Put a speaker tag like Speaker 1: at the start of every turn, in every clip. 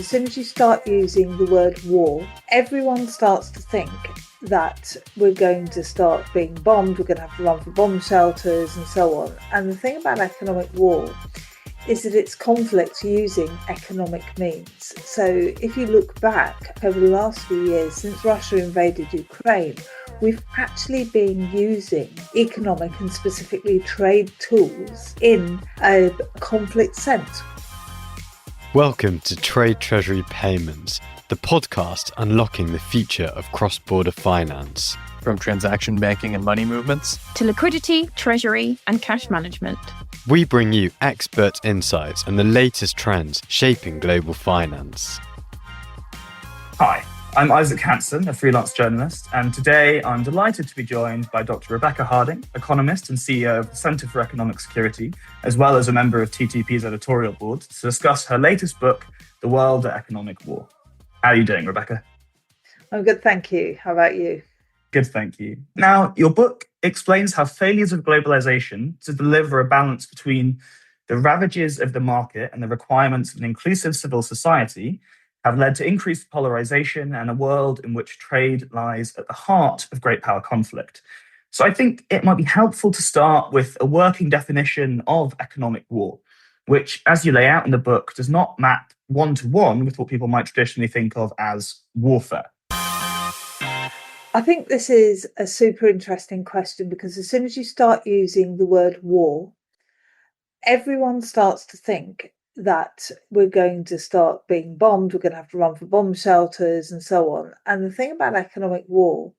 Speaker 1: as soon as you start using the word war, everyone starts to think that we're going to start being bombed, we're going to have to run for bomb shelters and so on. And the thing about economic war is that it's conflict using economic means. So if you look back over the last few years, since Russia invaded Ukraine, we've actually been using economic and specifically trade tools in a conflict sense.
Speaker 2: Welcome to Trade Treasury Payments, the podcast unlocking the future of cross-border finance.
Speaker 3: From transaction banking and money movements
Speaker 4: to liquidity, treasury, and cash management.
Speaker 2: We bring you expert insights and the latest trends shaping global finance.
Speaker 5: Hi, I'm Isaac Hanson, a freelance journalist, and today I'm delighted to be joined by Dr. Rebecca Harding, economist and CEO of the Centre for Economic Security, as well as a member of TTP's editorial board, to discuss her latest book, The World at Economic War. How are you doing, Rebecca?
Speaker 1: I'm good, thank you. How about you?
Speaker 5: Good, thank you. Now, your book explains how failures of globalisation to deliver a balance between the ravages of the market and the requirements of an inclusive civil society have led to increased polarisation and a world in which trade lies at the heart of great power conflict. So I think it might be helpful to start with a working definition of economic war, which, as you lay out in the book, does not map one-to-one with what people might traditionally think of as warfare.
Speaker 1: I think this is a super interesting question because as soon as you start using the word war, everyone starts to think that we're going to start being bombed, we're going to have to run for bomb shelters and so on. And the thing about economic war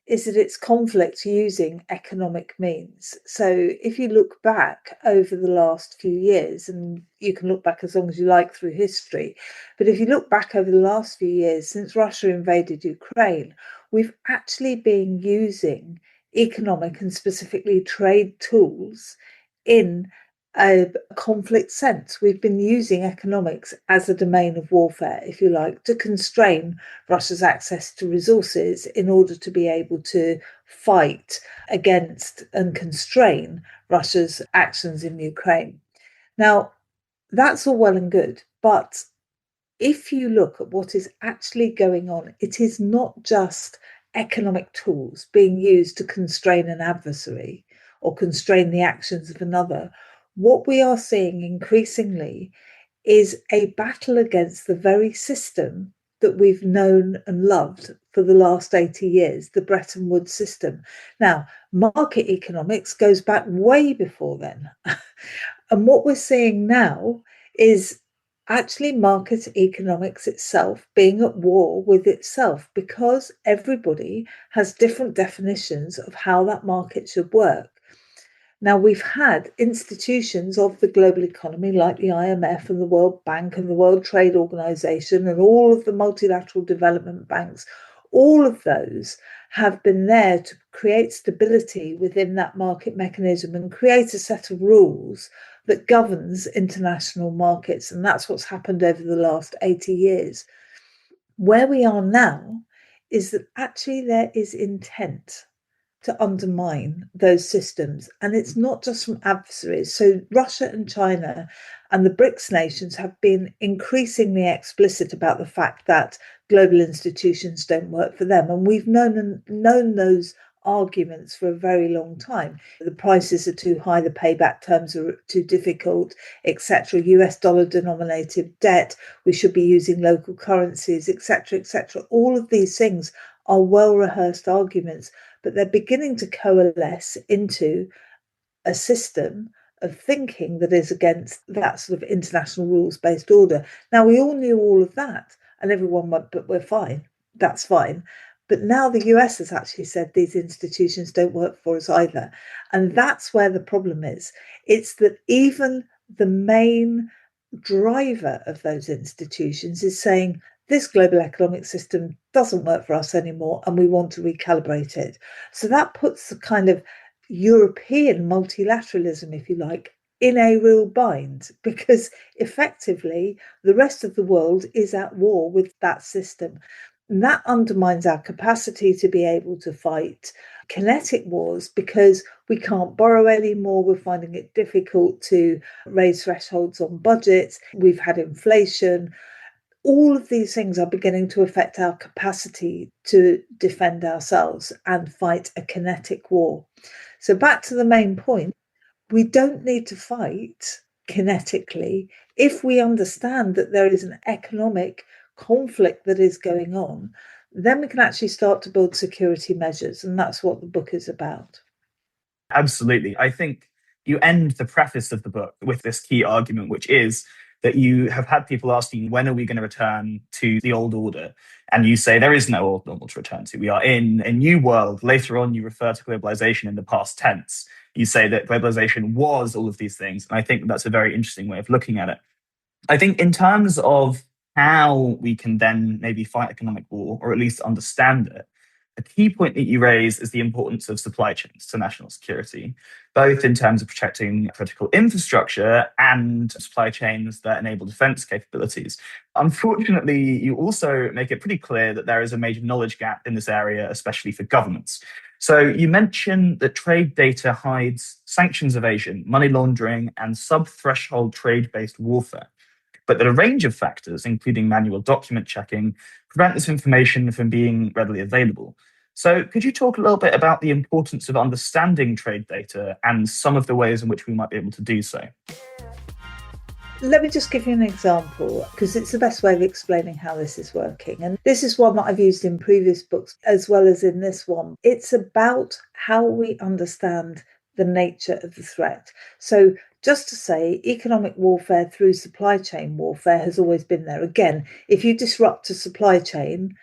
Speaker 1: is that it's conflict using economic means. So if you look back over the last few years, and you can look back as long as you like through history, but if you look back over the last few years, since Russia invaded Ukraine, we've actually been using economic and specifically trade tools in a conflict sense. We've been using economics as a domain of warfare, if you like, to constrain Russia's access to resources in order to be able to fight against and constrain Russia's actions in Ukraine. Now, that's all well and good, but if you look at what is actually going on, it is not just economic tools being used to constrain an adversary or constrain the actions of another. What we are seeing increasingly is a battle against the very system that we've known and loved for the last 80 years, the Bretton Woods system. Now, market economics goes back way before then. And what we're seeing now is actually market economics itself being at war with itself because everybody has different definitions of how that market should work. Now, we've had institutions of the global economy like the IMF and the World Bank and the World Trade Organization and all of the multilateral development banks. All of those have been there to create stability within that market mechanism and create a set of rules that governs international markets. And that's what's happened over the last 80 years. Where we are now is that actually there is intent to undermine those systems. And it's not just from adversaries. So Russia and China and the BRICS nations have been increasingly explicit about the fact that global institutions don't work for them. And we've known those arguments for a very long time. The prices are too high, the payback terms are too difficult, etc. US dollar denominated debt, we should be using local currencies, etc., etc. All of these things are well-rehearsed arguments, but they're beginning to coalesce into a system of thinking that is against that sort of international rules-based order. Now, we all knew all of that, and everyone went, but we're fine, that's fine. But now the US has actually said these institutions don't work for us either. And that's where the problem is. It's that even the main driver of those institutions is saying, this global economic system doesn't work for us anymore, and we want to recalibrate it. So that puts the kind of European multilateralism, if you like, in a real bind, because effectively the rest of the world is at war with that system. And that undermines our capacity to be able to fight kinetic wars because we can't borrow anymore. We're finding it difficult to raise thresholds on budgets. We've had inflation. all of these things are beginning to affect our capacity to defend ourselves and fight a kinetic war. So back to the main point, we don't need to fight kinetically if we understand that there is an economic conflict that is going on. Then we can actually start to build security measures, and that's what the book is about.
Speaker 5: Absolutely. I think you end the preface of the book with this key argument, which is that you have had people asking, when are we going to return to the old order? And you say there is no old normal to return to. We are in a new world. Later on, you refer to globalization in the past tense. You say that globalization was all of these things. And I think that's a very interesting way of looking at it. I think in terms of how we can then maybe fight economic war, or at least understand it, a key point that you raise is the importance of supply chains to national security, both in terms of protecting critical infrastructure and supply chains that enable defense capabilities. Unfortunately, you also make it pretty clear that there is a major knowledge gap in this area, especially for governments. So you mentioned that trade data hides sanctions evasion, money laundering, and sub-threshold trade-based warfare, but that a range of factors, including manual document checking, prevent this information from being readily available. So could you talk a little bit about the importance of understanding trade data and some of the ways in which we might be able to do so?
Speaker 1: Let me just give you an example, because it's the best way of explaining how this is working. And this is one that I've used in previous books as well as in this one. It's about how we understand the nature of the threat. So just to say, economic warfare through supply chain warfare has always been there. Again, if you disrupt a supply chain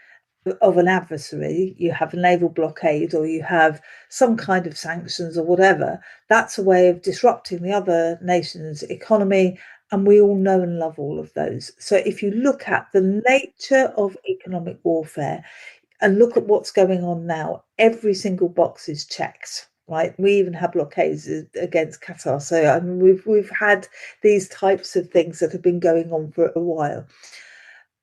Speaker 1: of an adversary, you have a naval blockade or you have some kind of sanctions or whatever, that's a way of disrupting the other nation's economy. And we all know and love all of those. So if you look at the nature of economic warfare and look at what's going on now, every single box is checked. Right, we even have blockades against Qatar. So I mean, we've had these types of things that have been going on for a while.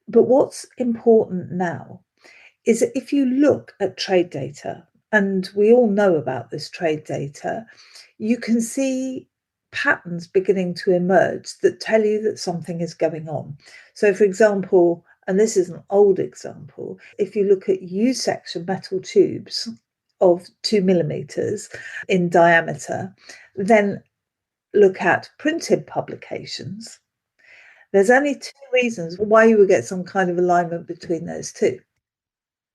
Speaker 1: But what's important now is that if you look at trade data, and we all know about this trade data, you can see patterns beginning to emerge that tell you that something is going on. So, for example, and this is an old example, if you look at U-section metal tubes of 2 millimeters in diameter, then look at printed publications, there's only two reasons why you would get some kind of alignment between those two.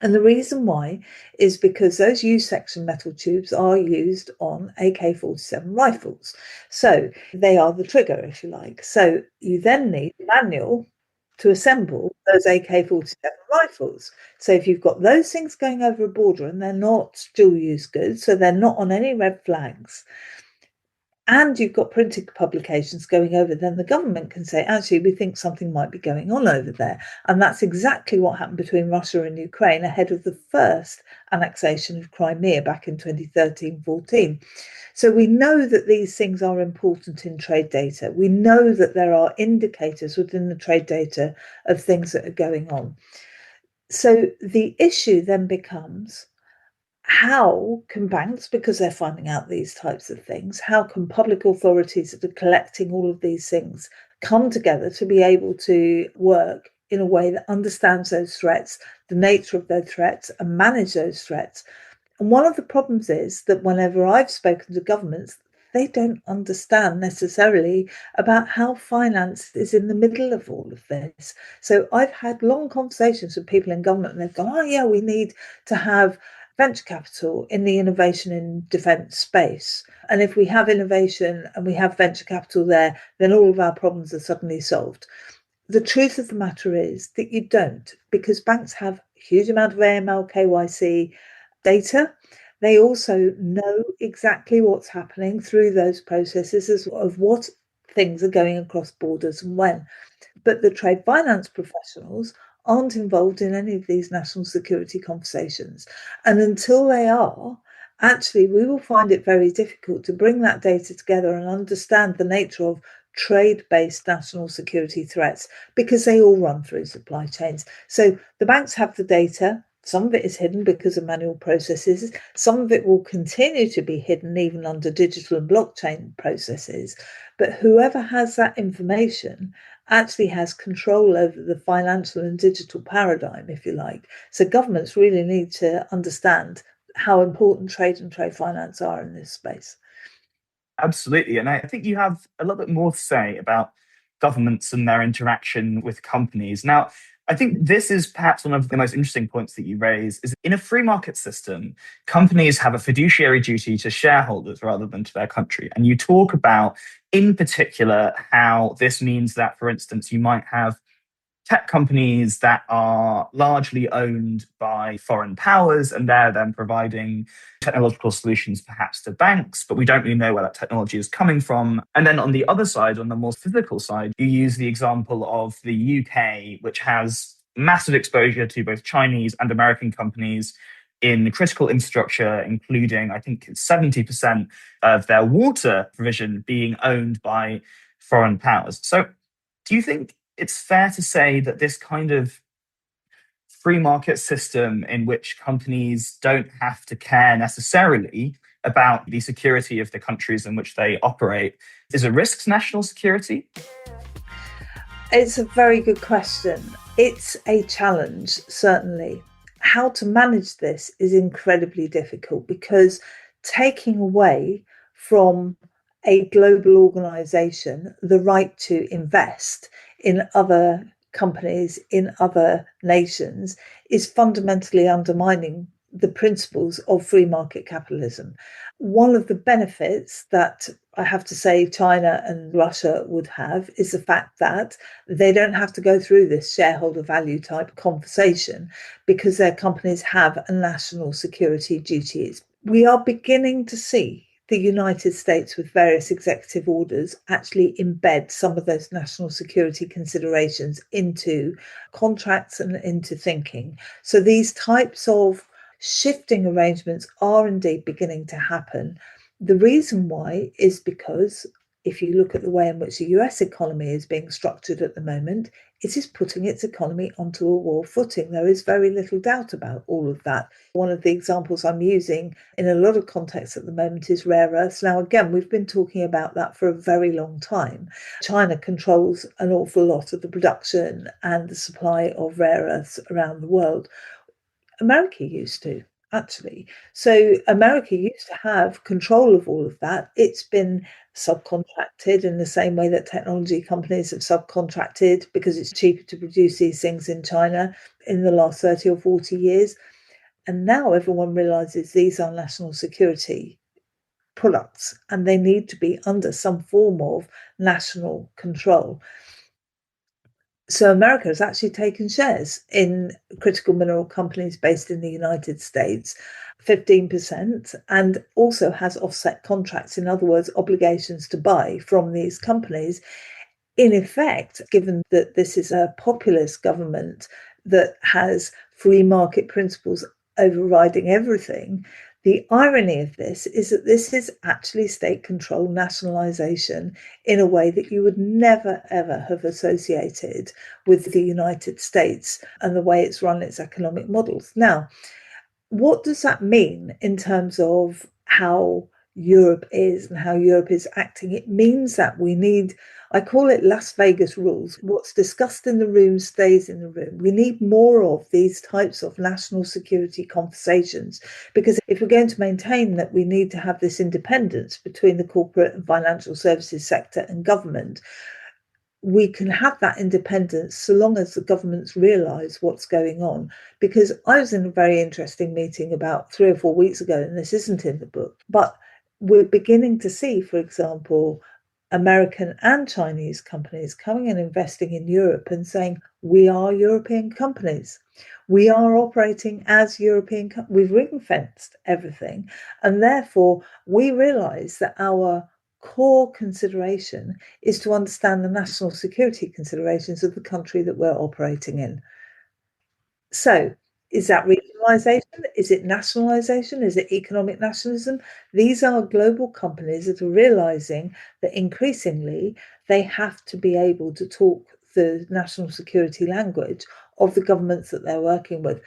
Speaker 1: And the reason why is because those U-section metal tubes are used on AK-47 rifles. So they are the trigger, if you like. So you then need a manual to assemble those AK-47 rifles. So if you've got those things going over a border and they're not dual-use goods, so they're not on any red flags, and you've got printed publications going over, then the government can say, actually, we think something might be going on over there. And that's exactly what happened between Russia and Ukraine ahead of the first annexation of Crimea back in 2013-14. So we know that these things are important in trade data. We know that there are indicators within the trade data of things that are going on. So the issue then becomes, how can banks, because they're finding out these types of things, how can public authorities that are collecting all of these things come together to be able to work in a way that understands those threats, the nature of those threats, and manage those threats? And one of the problems is that whenever I've spoken to governments, they don't understand necessarily about how finance is in the middle of all of this. So I've had long conversations with people in government and they've gone, oh yeah, we need to have venture capital in the innovation in defence space. And if we have innovation and we have venture capital there, then all of our problems are suddenly solved. The truth of the matter is that you don't, because banks have a huge amount of AML, KYC data. They also know exactly what's happening through those processes of what things are going across borders and when. But the trade finance professionals aren't involved in any of these national security conversations. And until they are, actually, we will find it very difficult to bring that data together and understand the nature of trade-based national security threats, because they all run through supply chains. So the banks have the data. Some of it is hidden because of manual processes. Some of it will continue to be hidden even under digital and blockchain processes. But whoever has that information actually has control over the financial and digital paradigm, if you like. So governments really need to understand how important trade and trade finance are in this space.
Speaker 5: Absolutely. And I think you have a little bit more to say about governments and their interaction with companies. Now, I think this is perhaps one of the most interesting points that you raise is in a free market system, companies have a fiduciary duty to shareholders rather than to their country. And you talk about, in particular, how this means that, for instance, you might have tech companies that are largely owned by foreign powers, and they're then providing technological solutions perhaps to banks, but we don't really know where that technology is coming from. And then on the other side, on the more physical side, you use the example of the UK, which has massive exposure to both Chinese and American companies in critical infrastructure, including, I think, 70% of their water provision being owned by foreign powers. So do you think it's fair to say that this kind of free market system in which companies don't have to care necessarily about the security of the countries in which they operate is a risk to national security?
Speaker 1: It's a very good question. It's a challenge, certainly. How to manage this is incredibly difficult because taking away from a global organisation the right to invest in other companies, in other nations, is fundamentally undermining the principles of free market capitalism. One of the benefits that I have to say China and Russia would have is the fact that they don't have to go through this shareholder value type conversation because their companies have a national security duties. We are beginning to see the United States, with various executive orders, actually embed some of those national security considerations into contracts and into thinking. So these types of shifting arrangements are indeed beginning to happen. The reason why is because if you look at the way in which the US economy is being structured at the moment, it is putting its economy onto a war footing. There is very little doubt about all of that. One of the examples I'm using in a lot of contexts at the moment is rare earths. Now, again, we've been talking about that for a very long time. China controls an awful lot of the production and the supply of rare earths around the world. America used to, actually. So America used to have control of all of that. It's been subcontracted in the same way that technology companies have subcontracted because it's cheaper to produce these things in China in the last 30 or 40 years. And now everyone realizes these are national security products and they need to be under some form of national control. So America has actually taken shares in critical mineral companies based in the United States, 15%, and also has offset contracts, in other words, obligations to buy from these companies. In effect, given that this is a populist government that has free market principles overriding everything, the irony of this is that this is actually state-controlled nationalisation in a way that you would never, ever have associated with the United States and the way it's run its economic models. Now, what does that mean in terms of how Europe is and how Europe is acting? It means that we need, I call it Las Vegas rules. What's discussed in the room stays in the room. We need more of these types of national security conversations, because if we're going to maintain that we need to have this independence between the corporate and financial services sector and government, we can have that independence so long as the governments realise what's going on. Because I was in a very interesting meeting about 3 or 4 weeks ago, and this isn't in the book, but we're beginning to see, for example, American and Chinese companies coming and investing in Europe and saying, we are European companies. We are operating as European companies. We've ring-fenced everything. And therefore, we realise that our core consideration is to understand the national security considerations of the country that we're operating in. So, is that regionalisation? Is it nationalisation? Is it economic nationalism? These are global companies that are realising that increasingly they have to be able to talk the national security language of the governments that they're working with.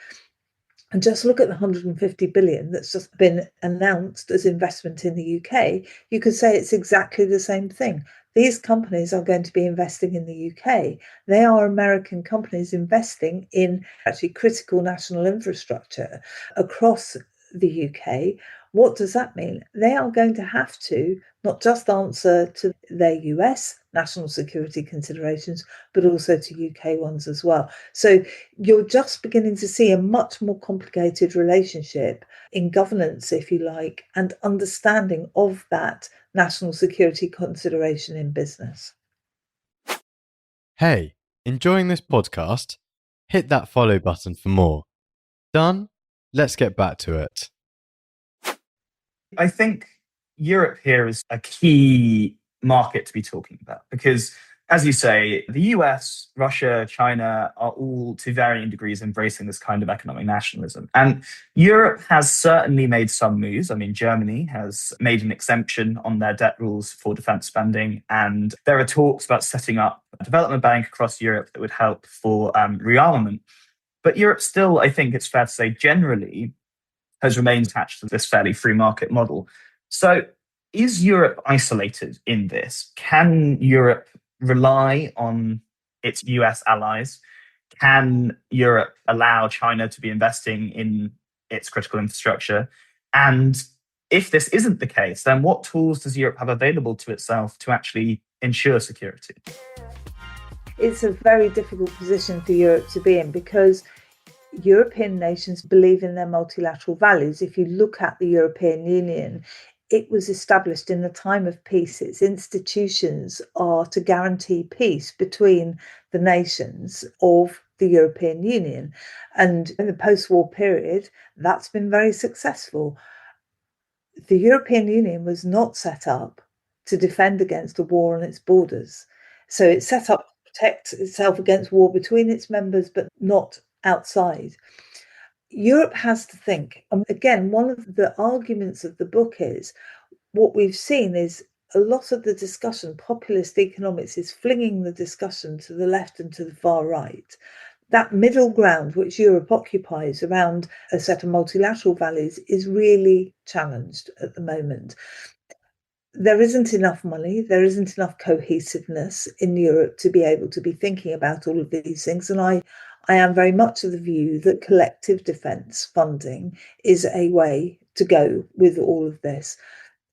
Speaker 1: And just look at the 150 billion that's just been announced as investment in the UK. You could say it's exactly the same thing. These companies are going to be investing in the UK. They are American companies investing in actually critical national infrastructure across the UK. What does that mean? They are going to have to not just answer to their US national security considerations, but also to UK ones as well. So you're just beginning to see a much more complicated relationship in governance, if you like, and understanding of that national security consideration in business.
Speaker 2: Hey, enjoying this podcast? Hit that follow button for more. Done? Let's get back to it.
Speaker 5: I think Europe here is a key market to be talking about because, as you say, the US, Russia, China are all to varying degrees embracing this kind of economic nationalism. And Europe has certainly made some moves. I mean, Germany has made an exemption on their debt rules for defense spending. And there are talks about setting up a development bank across Europe that would help for rearmament. But Europe still, I think it's fair to say, generally has remained attached to this fairly free market model. So is Europe isolated in this? Can Europe rely on its US allies? Can Europe allow China to be investing in its critical infrastructure? And if this isn't the case, then what tools does Europe have available to itself to actually ensure security?
Speaker 1: It's a very difficult position for Europe to be in because European nations believe in their multilateral values. If you look at the European Union, it was established in the time of peace. Its institutions are to guarantee peace between the nations of the European Union. And in the post-war period, that's been very successful. The European Union was not set up to defend against a war on its borders. So it's set up to protect itself against war between its members, but not outside. Europe has to think, and again, one of the arguments of the book is what we've seen is a lot of the discussion, populist economics is flinging the discussion to the left and to the far right. That middle ground which Europe occupies around a set of multilateral values is really challenged at the moment. There isn't enough money, there isn't enough cohesiveness in Europe to be able to be thinking about all of these things. And I am very much of the view that collective defence funding is a way to go with all of this.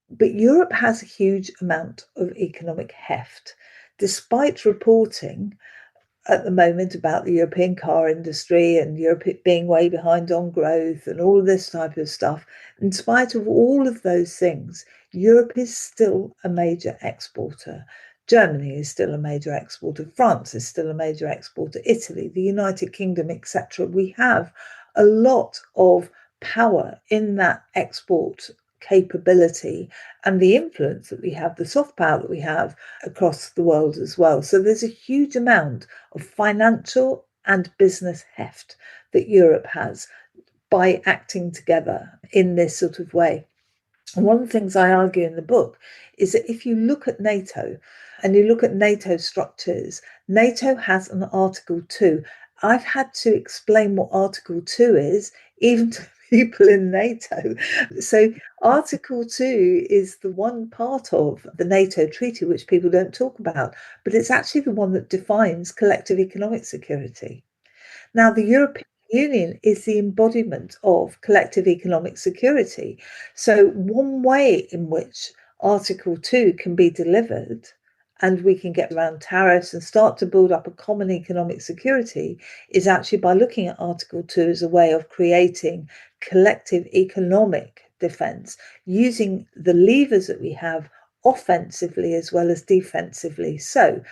Speaker 1: But Europe has a huge amount of economic heft. Despite reporting at the moment about the European car industry and Europe being way behind on growth and all of this type of stuff, in spite of all of those things, Europe is still a major exporter. Germany is still a major exporter. France is still a major exporter. Italy, the United Kingdom, etc. We have a lot of power in that export capability and the influence that we have, the soft power that we have across the world as well. So there's a huge amount of financial and business heft that Europe has by acting together in this sort of way. And one of the things I argue in the book is that if you look at NATO and you look at NATO structures, NATO has an Article 2. I've had to explain what Article 2 is, even to people in NATO. So Article 2 is the one part of the NATO treaty which people don't talk about, but it's actually the one that defines collective economic security. Now, the European Union is the embodiment of collective economic security. So one way in which Article 2 can be delivered and we can get around tariffs and start to build up a common economic security is actually by looking at Article 2 as a way of creating collective economic defence, using the levers that we have offensively as well as defensively. So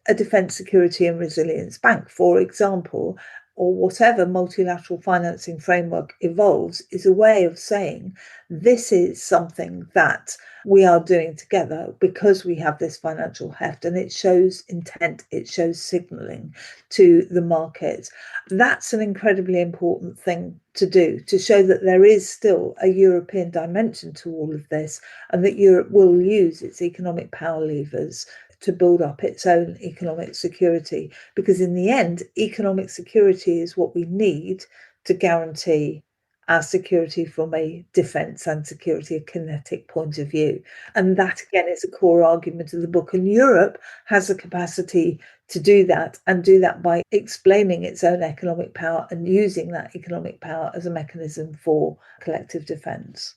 Speaker 1: a defence, security and resilience bank, for example, or whatever multilateral financing framework evolves, is a way of saying this is something that we are doing together because we have this financial heft, and it shows intent, it shows signalling to the markets. That's an incredibly important thing to do, to show that there is still a European dimension to all of this, and that Europe will use its economic power levers to build up its own economic security, because in the end, economic security is what we need to guarantee our security from a defence and security, a kinetic point of view. And that, again, is a core argument of the book. And Europe has the capacity to do that, and do that by explaining its own economic power and using that economic power as a mechanism for collective defence.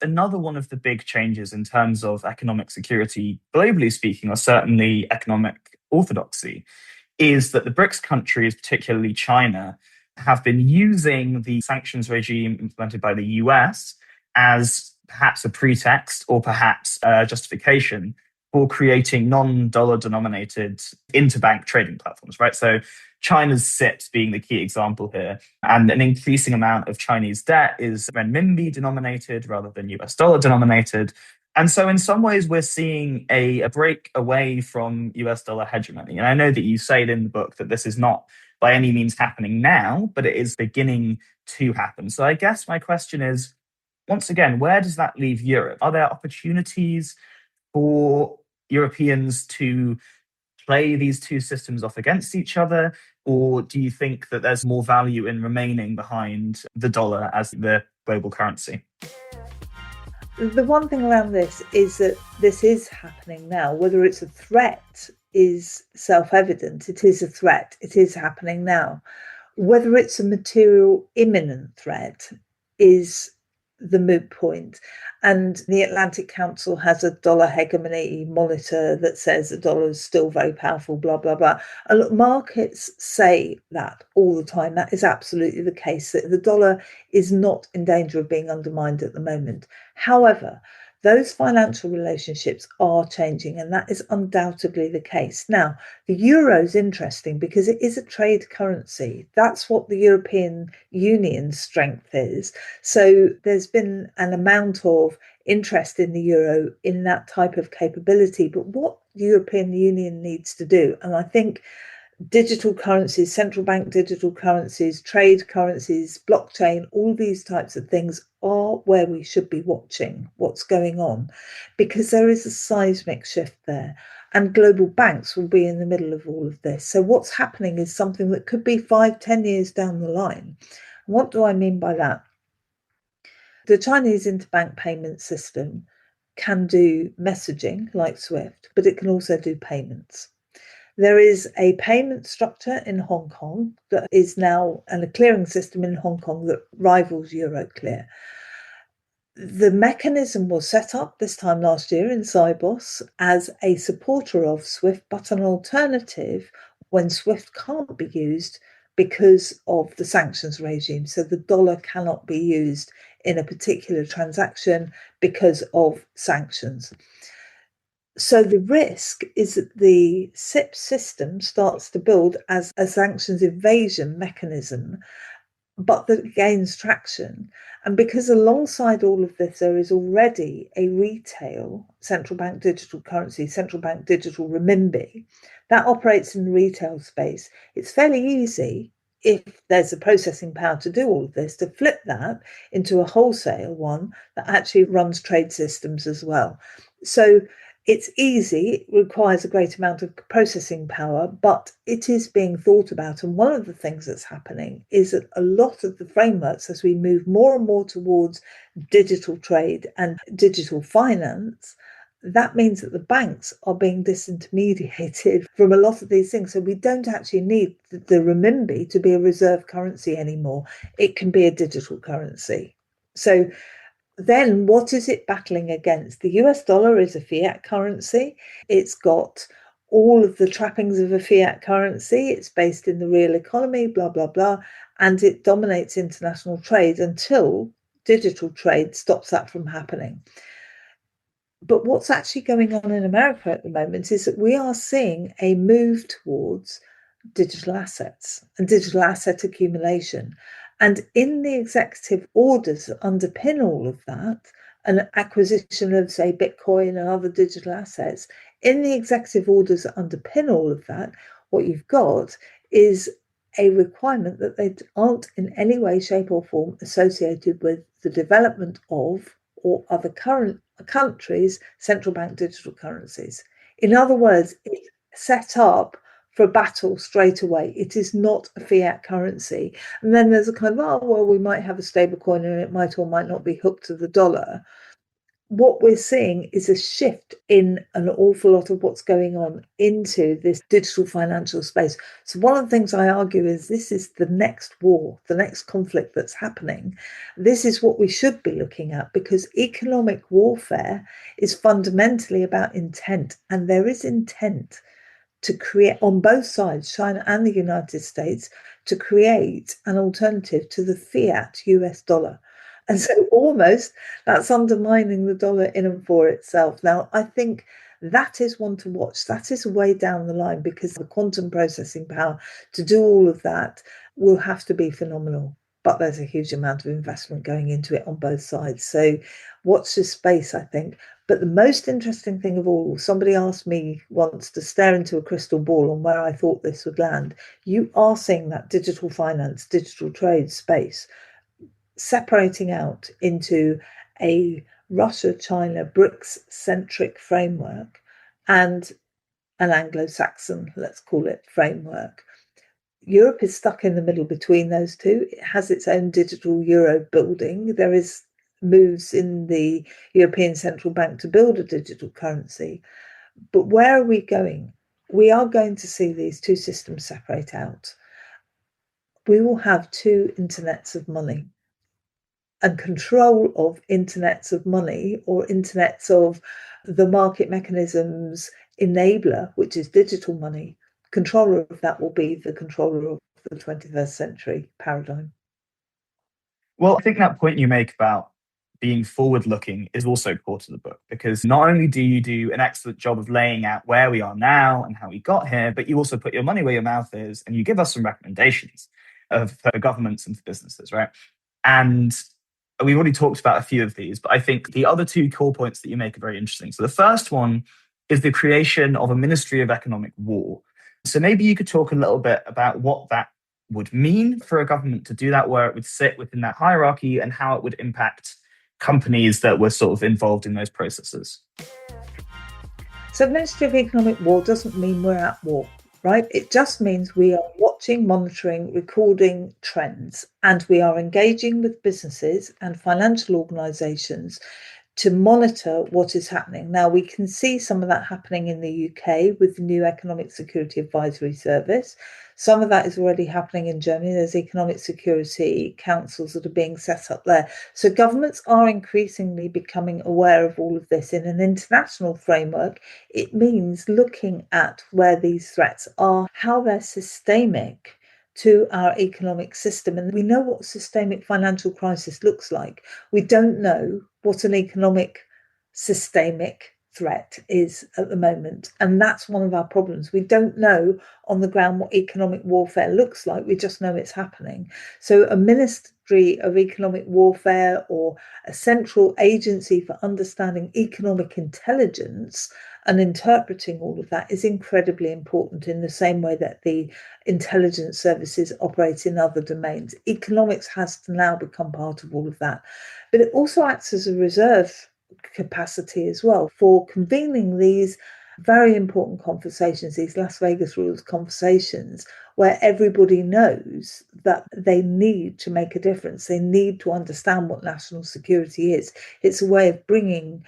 Speaker 5: Another one of the big changes in terms of economic security, globally speaking, or certainly economic orthodoxy, is that the BRICS countries, particularly China, have been using the sanctions regime implemented by the US as perhaps a pretext or perhaps a justification for creating non-dollar denominated interbank trading platforms, right? So China's CIPS being the key example here. And an increasing amount of Chinese debt is renminbi denominated rather than US dollar denominated. And so in some ways, we're seeing a break away from US dollar hegemony. And I know that you say it in the book that this is not by any means happening now, but it is beginning to happen. So I guess my question is, once again, where does that leave Europe? Are there opportunities for Europeans to play these two systems off against each other? Or do you think that there's more value in remaining behind the dollar as the global currency?
Speaker 1: The one thing around this is that this is happening now. Whether it's a threat is self-evident. It is a threat. It is happening now. Whether it's a material imminent threat is the moot point. And the Atlantic Council has a dollar hegemony monitor that says the dollar is still very powerful, blah, blah, blah. And look, markets say that all the time. That is absolutely the case, that the dollar is not in danger of being undermined at the moment. However, those financial relationships are changing, and that is undoubtedly the case. Now, the euro is interesting because it is a trade currency. That's what the European Union's strength is. So there's been an amount of interest in the euro in that type of capability. But what the European Union needs to do, and I think digital currencies, central bank digital currencies, trade currencies, blockchain, all these types of things are where we should be watching what's going on, because there is a seismic shift there, and global banks will be in the middle of all of this. So what's happening is something that could be 5-10 years down the line. What do I mean by that? The Chinese interbank payment system can do messaging like SWIFT, but it can also do payments. There is a payment structure in Hong Kong that is now, and a clearing system in Hong Kong that rivals Euroclear. The mechanism was set up this time last year in Sibos as a supporter of SWIFT, but an alternative when SWIFT can't be used because of the sanctions regime. So the dollar cannot be used in a particular transaction because of sanctions. So the risk is that the CIPS system starts to build as a sanctions evasion mechanism, but that gains traction. And because alongside all of this, there is already a retail central bank digital currency, central bank digital renminbi, that operates in the retail space. It's fairly easy, if there's the processing power to do all of this, to flip that into a wholesale one that actually runs trade systems as well. So it's easy, it requires a great amount of processing power, but it is being thought about. And one of the things that's happening is that a lot of the frameworks, as we move more and more towards digital trade and digital finance, that means that the banks are being disintermediated from a lot of these things. So we don't actually need the renminbi to be a reserve currency anymore. It can be a digital currency. So then what is it battling against? The US dollar is a fiat currency. It's got all of the trappings of a fiat currency. It's based in the real economy, blah, blah, blah. And it dominates international trade until digital trade stops that from happening. But what's actually going on in America at the moment is that we are seeing a move towards digital assets and digital asset accumulation. And in the executive orders that underpin all of that, an acquisition of, say, Bitcoin and other digital assets, in the executive orders that underpin all of that, what you've got is a requirement that they aren't in any way, shape or form associated with the development of or other current countries' central bank digital currencies. In other words, it's set up for a battle straight away. It is not a fiat currency. And then there's a kind of, oh, well, we might have a stable coin and it might or might not be hooked to the dollar. What we're seeing is a shift in an awful lot of what's going on into this digital financial space. So one of the things I argue is this is the next war, the next conflict that's happening. This is what we should be looking at, because economic warfare is fundamentally about intent, and there is intent to create, on both sides, China and the United States, to create an alternative to the fiat US dollar. And so almost that's undermining the dollar in and for itself. Now, I think that is one to watch. That is way down the line, because the quantum processing power to do all of that will have to be phenomenal. But there's a huge amount of investment going into it on both sides. So watch this space, I think. But the most interesting thing of all, somebody asked me once to stare into a crystal ball on where I thought this would land. You are seeing that digital finance, digital trade space separating out into a Russia-China BRICS-centric framework and an Anglo-Saxon, let's call it, framework. Europe is stuck in the middle between those two. It has its own digital euro building. There is moves in the European Central Bank to build a digital currency. But where are we going? We are going to see these two systems separate out. We will have two internets of money. And control of internets of money, or internets of the market mechanisms enabler, which is digital money, controller of that will be the controller of the 21st century paradigm.
Speaker 5: Well, I think that point you make about being forward-looking is also core to the book, because not only do you do an excellent job of laying out where we are now and how we got here, but you also put your money where your mouth is, and you give us some recommendations for governments and for businesses, right? And we've already talked about a few of these, but I think the other two core points that you make are very interesting. So the first one is the creation of a Ministry of Economic War. So maybe you could talk a little bit about what that would mean for a government to do that, where it would sit within that hierarchy, and how it would impact companies that were sort of involved in those processes.
Speaker 1: So Ministry of Economic War doesn't mean we're at war, right? It just means we are watching, monitoring, recording trends, and we are engaging with businesses and financial organisations to monitor what is happening. Now, we can see some of that happening in the UK with the new Economic Security Advisory Service. Some of that is already happening in Germany. There's economic security councils that are being set up there. So governments are increasingly becoming aware of all of this in an international framework. It means looking at where these threats are, how they're systemic to our economic system. And we know what systemic financial crisis looks like. We don't know what an economic systemic threat is at the moment. And that's one of our problems. We don't know on the ground what economic warfare looks like. We just know it's happening. So a Ministry of Economic Warfare, or a central agency for understanding economic intelligence and interpreting all of that, is incredibly important, in the same way that the intelligence services operate in other domains. Economics has to now become part of all of that. But it also acts as a reserve capacity as well for convening these very important conversations, these Las Vegas rules conversations, where everybody knows that they need to make a difference. They need to understand what national security is. It's a way of bringing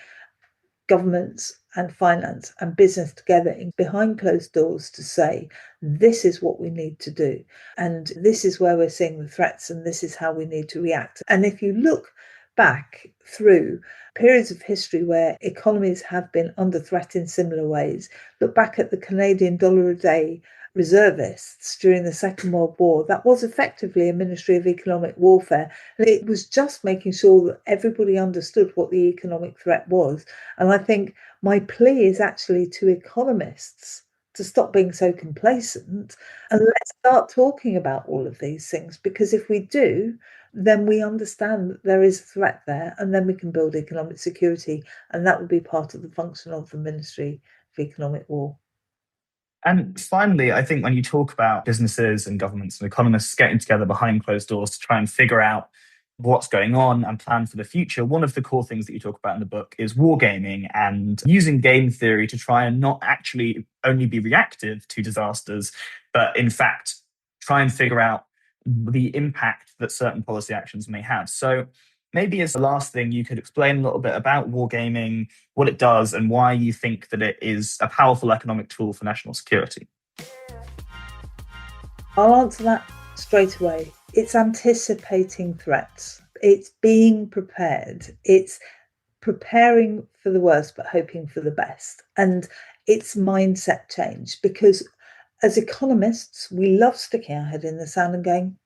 Speaker 1: governments and finance and business together behind closed doors to say, this is what we need to do. And this is where we're seeing the threats, and this is how we need to react. And if you look back through periods of history where economies have been under threat in similar ways, look back at the Canadian dollar a day reservists during the Second World War. That was effectively a Ministry of Economic Warfare. And it was just making sure that everybody understood what the economic threat was. And I think my plea is actually to economists to stop being so complacent, and let's start talking about all of these things, because if we do, then we understand that there is a threat there, and then we can build economic security, and that will be part of the function of the Ministry of Economic War.
Speaker 5: And finally, I think when you talk about businesses and governments and economists getting together behind closed doors to try and figure out what's going on and plan for the future, one of the core things that you talk about in the book is wargaming and using game theory to try and not actually only be reactive to disasters, but in fact try and figure out the impact that certain policy actions may have. So maybe as the last thing, you could explain a little bit about wargaming, what it does, and why you think that it is a powerful economic tool for national security.
Speaker 1: I'll answer that straight away. It's anticipating threats. It's being prepared. It's preparing for the worst, but hoping for the best. And it's mindset change, because as economists, we love sticking our head in the sand and going,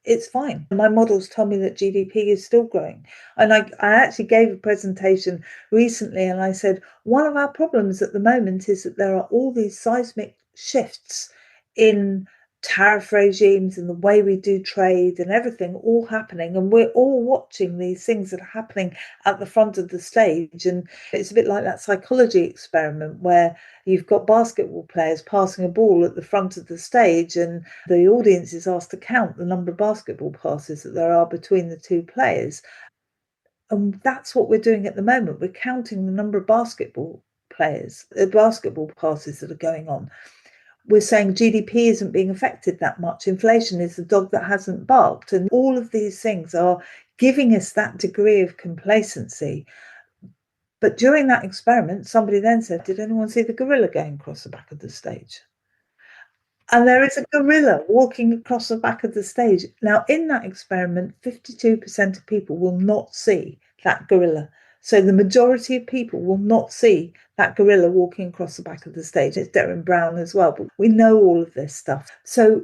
Speaker 1: it's fine. My models tell me that GDP is still growing. And I actually gave a presentation recently and I said, one of our problems at the moment is that there are all these seismic shifts in tariff regimes and the way we do trade and everything all happening. And we're all watching these things that are happening at the front of the stage. And it's a bit like that psychology experiment where you've got basketball players passing a ball at the front of the stage and the audience is asked to count the number of basketball passes that there are between the two players. And that's what we're doing at the moment. We're counting the number of basketball passes that are going on. We're saying GDP isn't being affected that much. Inflation is the dog that hasn't barked. And all of these things are giving us that degree of complacency. But during that experiment, somebody then said, did anyone see the gorilla going across the back of the stage? And there is a gorilla walking across the back of the stage. Now, in that experiment, 52% of people will not see that gorilla. So the majority of people will not see that gorilla walking across the back of the stage. It's Derren Brown as well, but we know all of this stuff. So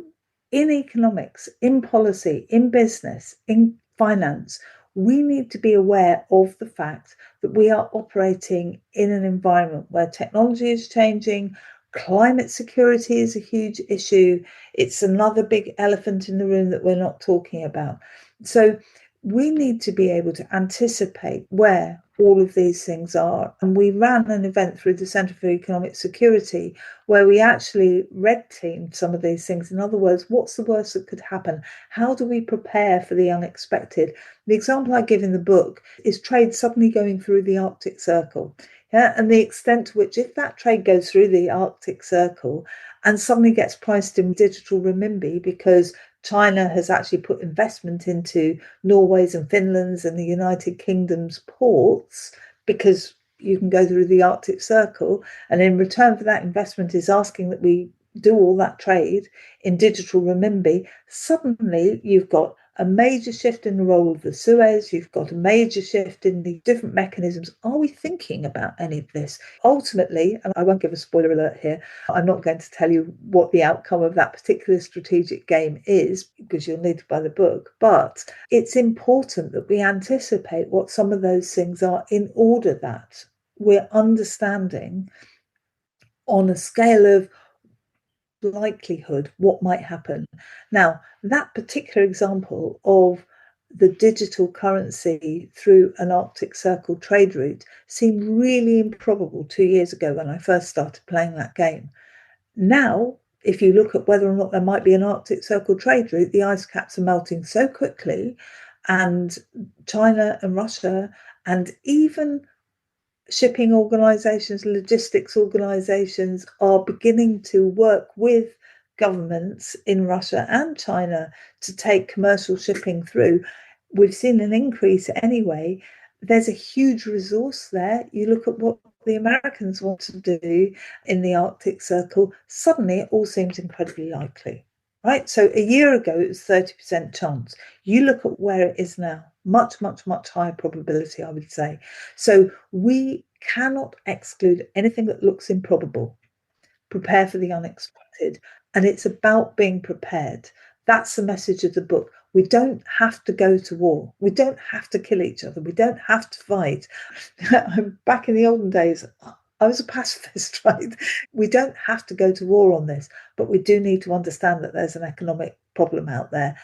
Speaker 1: in economics, in policy, in business, in finance, we need to be aware of the fact that we are operating in an environment where technology is changing. Climate security is a huge issue. It's another big elephant in the room that we're not talking about. So we need to be able to anticipate where all of these things are. And we ran an event through the Centre for Economic Security where we actually red teamed some of these things. In other words, what's the worst that could happen? How do we prepare for the unexpected? The example I give in the book is trade suddenly going through the Arctic Circle. Yeah, and the extent to which, if that trade goes through the Arctic Circle and suddenly gets priced in digital renminbi because China has actually put investment into Norway's and Finland's and the United Kingdom's ports because you can go through the Arctic Circle, and in return for that investment is asking that we do all that trade in digital renminbi, suddenly you've got a major shift in the role of the Suez, you've got a major shift in the different mechanisms. Are we thinking about any of this? Ultimately, and I won't give a spoiler alert here, I'm not going to tell you what the outcome of that particular strategic game is because you'll need to buy the book, but it's important that we anticipate what some of those things are in order that we're understanding on a scale of likelihood what might happen. Now, that particular example of the digital currency through an Arctic Circle trade route seemed really improbable 2 years ago when I first started playing that game. Now, if you look at whether or not there might be an Arctic Circle trade route, the ice caps are melting so quickly, and China and Russia and even shipping organisations, logistics organisations are beginning to work with governments in Russia and China to take commercial shipping through. We've seen an increase anyway. There's a huge resource there. You look at what the Americans want to do in the Arctic Circle, suddenly it all seems incredibly likely. Right? So a year ago, it was 30% chance. You look at where it is now, much, much, much higher probability, I would say. So we cannot exclude anything that looks improbable. Prepare for the unexpected. And it's about being prepared. That's the message of the book. We don't have to go to war. We don't have to kill each other. We don't have to fight. Back in the olden days, I was a pacifist, right? We don't have to go to war on this, but we do need to understand that there's an economic problem out there.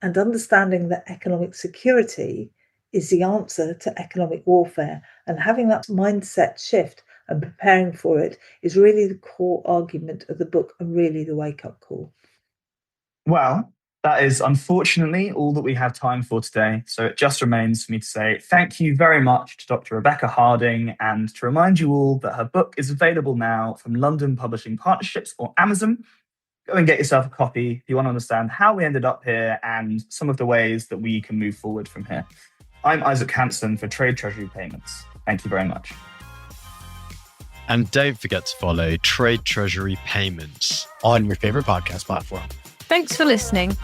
Speaker 1: And understanding that economic security is the answer to economic warfare. And having that mindset shift and preparing for it is really the core argument of the book and really the wake-up call.
Speaker 5: Well, That is unfortunately all that we have time for today. So it just remains for me to say thank you very much to Dr. Rebecca Harding, and to remind you all that her book is available now from London Publishing Partnerships or Amazon. Go and get yourself a copy if you want to understand how we ended up here and some of the ways that we can move forward from here. I'm Isaac Hanson for Trade Treasury Payments. Thank you very much.
Speaker 2: And don't forget to follow Trade Treasury Payments
Speaker 3: on your favorite podcast platform.
Speaker 4: Thanks for listening.